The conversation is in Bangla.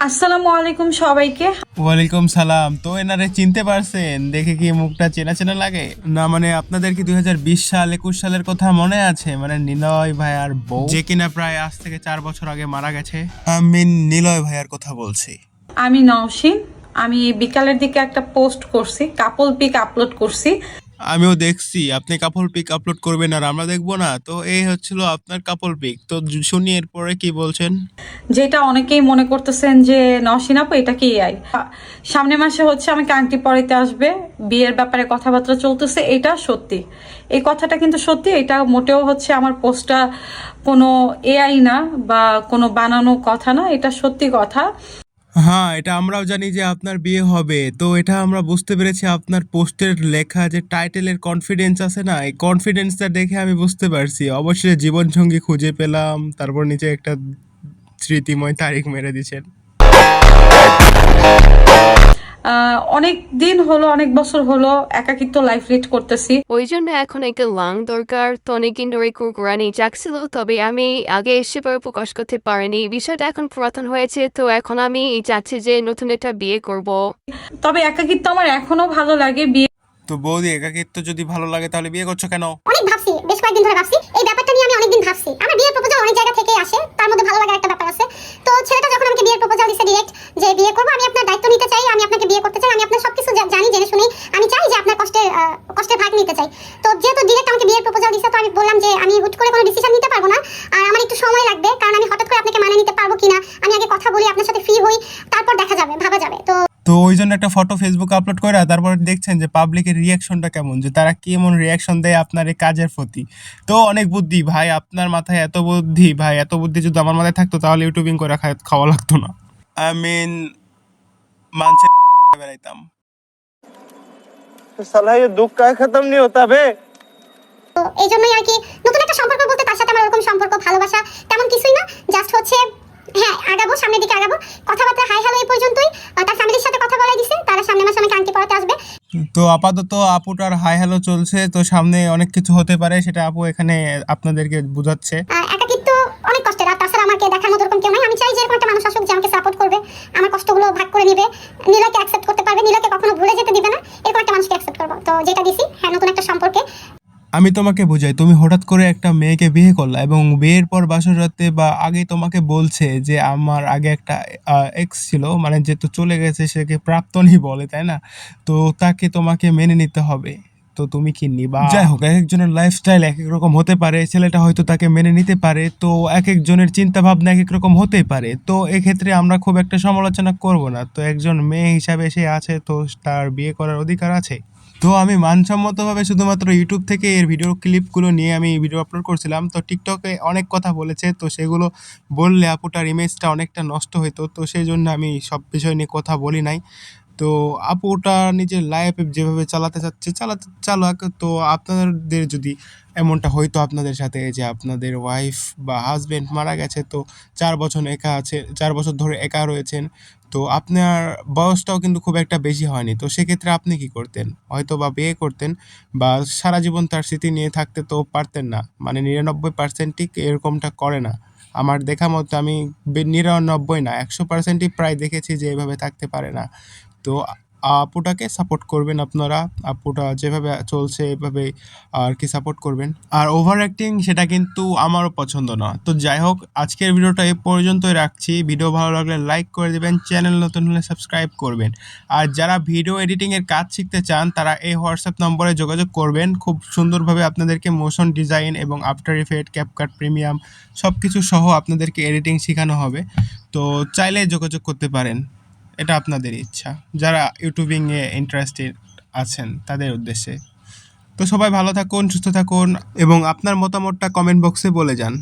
আসসালামু আলাইকুম সবাইকে। ওয়ালাইকুম সালাম। তো এনারে চিনতে পারছেন? দেখে কি মুখটা চেনা চেনা লাগে? না মানে আপনাদের কি 2020 সাল 21 সালের কথা মনে আছে? মানে নিলয় ভাইয়ার বউ যে কিনা প্রায় আজ থেকে 4 বছর আগে মারা গেছে। আমি নিলয় ভাইয়ার কথা বলছি। আমি নওশিন। আমি বিকালের দিকে একটা পোস্ট করছি, কাপল পিক আপলোড করছি, আমিও দেখছি আপনি কাপল পিক আপলোড করবেন আর আমরা দেখবো না। তো এই হচ্ছিল আপনার কাপল পিক। তো শুনি এরপরে কি বলছেন। যেটা অনেকেই মনে করতেছেন যে নওশিন আপু এটা কি এআই। সামনের মাসে হচ্ছে আমাকে আংটি পরাইতে আসবে, বিয়ের ব্যাপারে কথাবার্তা চলতেছে, এটা সত্যি। এই কথাটা কিন্তু সত্যি, এটা মোটেও হচ্ছে আমার পোস্টটা কোনো এআই না বা কোনো বানানো কথা না, এটা সত্যি কথা। হ্যাঁ, এটা আমরাও জানি যে আপনার বিয়ে হবে। তো এটা আমরা বুঝতে পেরেছি আপনার পোস্টের লেখা যে টাইটেলের কনফিডেন্স আছে না, এই কনফিডেন্সটা দেখে আমি বুঝতে পারছি। অবশ্যই জীবনসঙ্গী খুঁজে পেলাম, তারপর নিচে একটা স্মৃতিময় তারিখ মেরে দিছেন। অনেক দিন হলো, অনেক বছর হলো একাকিত্ব লাইফ লিড করতেছি। ওই জন্য এখন একটা লাং দরকার। তো অনেকদিন ধরে কুরকুরানি জাগছিল, তবে আমি আগে সেভাবে প্রকাশ করতে পারিনি। বিষয়টা এখন পুরাতন হয়েছে, তো এখন আমি চাচ্ছি যে নতুন একটা বিয়ে করব। তবে একাকিত্ব আমার এখনো ভালো লাগে। তো বৌদি, একাকিত্ব যদি ভালো লাগে তাহলে বিয়ে করছো কেন? অনেক ভাবছি, বেশ কয়েকদিন ধরে ভাবছি এই ব্যাপারটা নিয়ে। আমি অনেকদিন ভাবছি। আমার বিয়ের প্রপোজাল অনেক জায়গা থেকেই আসে, তার মধ্যে ভালো লাগার একটা ব্যাপার আছে। তো ছেলেটা যখন আমাকে বিয়ের প্রপোজাল দিছে ডিরেক্ট যে বিয়ে করব, আমি আপনার দায়িত্ব নিতে চাই, আমি আপনাকে বিয়ে করতে চাই, আমি আপনার সবকিছু জানি জেনে শুনেই আমি চাই যে আপনার কষ্টের ভাগ নিতে চাই। তো যেহেতু ডিরেক্ট আমাকে বিয়ের প্রপোজাল দিছে, তো আমি বললাম যে আমি হুট করে কোনো ডিসিশন নিতে পারবো না, আর আমার একটু সময় লাগবে, কারণ আমি হঠাৎ করে আপনাকে মানে নিতে পারবো কিনা আমি আগে কথা বলি, আপনার সাথে ফ্রি হই, তারপর দেখা যাবে, ভাবা যাবে। তো তো ওই জন্য একটা ফটো ফেসবুকে আপলোড করে তারপর দেখছেন যে পাবলিকের রিয়াকশনটা কেমন, যে তারা কেমন রিয়াকশন দেয় আপনার এই কাজের প্রতি। তো অনেক বুদ্ধি ভাই, আপনার মাথায় এত বুদ্ধি ভাই, এত বুদ্ধি যদি আমার মাথায় থাকতো তাহলে ইউটিউবিং করে খাওয়া লাগতো না। আই মিন মানুষের বেড়াইতাম। साला ये दुख का खत्म नहीं होता बे। তো এই জন্যই আর কি নতুন একটা সম্পর্ক বলতে তার সাথে আমার ওরকম সম্পর্ক ভালোবাসা তেমন কিছুই না, জাস্ট হচ্ছে হ্যাঁ আগাবো, সামনের দিকে আগাবো, কথাবার্তা হাই হ্যালো এই পর্যন্তই। তার ফ্যামিলির সাথে কথা বলাই দিছে, তারা সামনের মাসে আমাকে আংটি পরাতে আসবে। তো আপাতত আপুটার হাই হ্যালো চলছে, তো সামনে অনেক কিছু হতে পারে, সেটা আপু এখানে আপনাদেরকে বোঝাচ্ছে। একাকিত্ব অনেক কষ্টের, আর তাছাড়া আমাকে দেখার মতো এরকম কেউ নাই। আমি চাই যে এরকম একটা মানুষ আসুক যে আমাকে সাপোর্ট করবে, আমার কষ্টগুলো ভাগ করে নিবে, নীলাকে অ্যাকসেপ্ট করতে পারবে, নীলাকে কখনো ভুলে যেতে দিবে না, এরকম একটা মানুষকে অ্যাকসেপ্ট করবো। তো যেটা দিছি হ্যাঁ নতুন একটা সম্পর্কে। আমি তোমাকে বুঝাই, তুমি হঠাৎ করে একটা মেয়েকে বিয়ে করলা এবং বিয়ের পর বাসর রাতে বা আগে তোমাকে বলছে যে আমার আগে একটা এক্স ছিল, মানে যেহেতু চলে গেছে সেকে প্রাক্তনই বলে, তাই না? তো তাকে তোমাকে মেনে নিতে হবে। তো তুমি কি নিবা? যাই হোক, এক একজনের লাইফস্টাইল এক এক রকম হতে পারে। ছেলেটা হয়তো তাকে মেনে নিতে পারে, তো এক একজনের চিন্তা ভাবনা এক এক রকম হতেই পারে। তো এক্ষেত্রে আমরা খুব একটা সমালোচনা করব না। তো একজন মেয়ে হিসাবে সে আছে, তো তার বিয়ে করার অধিকার আছে। তো আমি মানসম্মতভাবে শুধুমাত্র ইউটিউব থেকে এর ভিডিও ক্লিপগুলো নিয়ে আমি ভিডিও আপলোড করছিলাম। তো টিকটকে অনেক কথা বলেছে, তো সেগুলো বললে আপুটার ইমেজটা অনেকটা নষ্ট হতো, তো সেই জন্য আমি সব বিষয় নিয়ে কথা বলি নাই। তো আপুটা নিজের লাইফ যেভাবে চালাতে চাচ্ছে চালাক। তো আপনাদের যদি এমনটা হয়তো আপনাদের সাথে যে আপনাদের ওয়াইফ বা হাজবেন্ড মারা গেছে, তো 4 বছর একা আছে, 4 বছর ধরে একা রয়েছেন, তো আপনার বয়সটাও কিন্তু খুব একটা বেশি হয়নি, তো সেক্ষেত্রে আপনি কি করতেন? হয়তো বা বিয়ে করতেন বা সারা জীবন তার স্মৃতি নিয়ে থাকতে তো পারতেন না। মানে 99%ই এরকমটা করে না। আমার দেখা মতো আমি 99 না 100%ই প্রায় দেখেছি যে এভাবে থাকতে পারে না। তো আপুটাকে সাপোর্ট করবেন আপনারা। আপুটা যেভাবে চলছে এভাবে আর কি সাপোর্ট করবেন। আর ওভার অ্যাক্টিং সেটা কিন্তু আমারও পছন্দ না। তো যাই হোক, আজকের ভিডিওটা এই পর্যন্তই রাখছি। ভিডিও ভালো লাগলে লাইক করে দেবেন, চ্যানেল নতুন হলে সাবস্ক্রাইব করবেন। আর যারা ভিডিও এডিটিংয়ের কাজ শিখতে চান তারা এই হোয়াটসঅ্যাপ নম্বরে যোগাযোগ করবেন। খুব সুন্দরভাবে আপনাদেরকে মোশন ডিজাইন এবং আফটার ইফেক্ট, ক্যাপকাট প্রিমিয়াম সব কিছু সহ আপনাদেরকে এডিটিং শেখানো হবে। তো চাইলে যোগাযোগ করতে পারেন, এটা আপনাদের ইচ্ছা। যারা ইউটিউবিংয়ে ইন্টারেস্টেড আছেন তাদের উদ্দেশ্যে। তো সবাই ভালো থাকুন, সুস্থ থাকুন এবং আপনার মতামতটা কমেন্ট বক্সে বলে যান।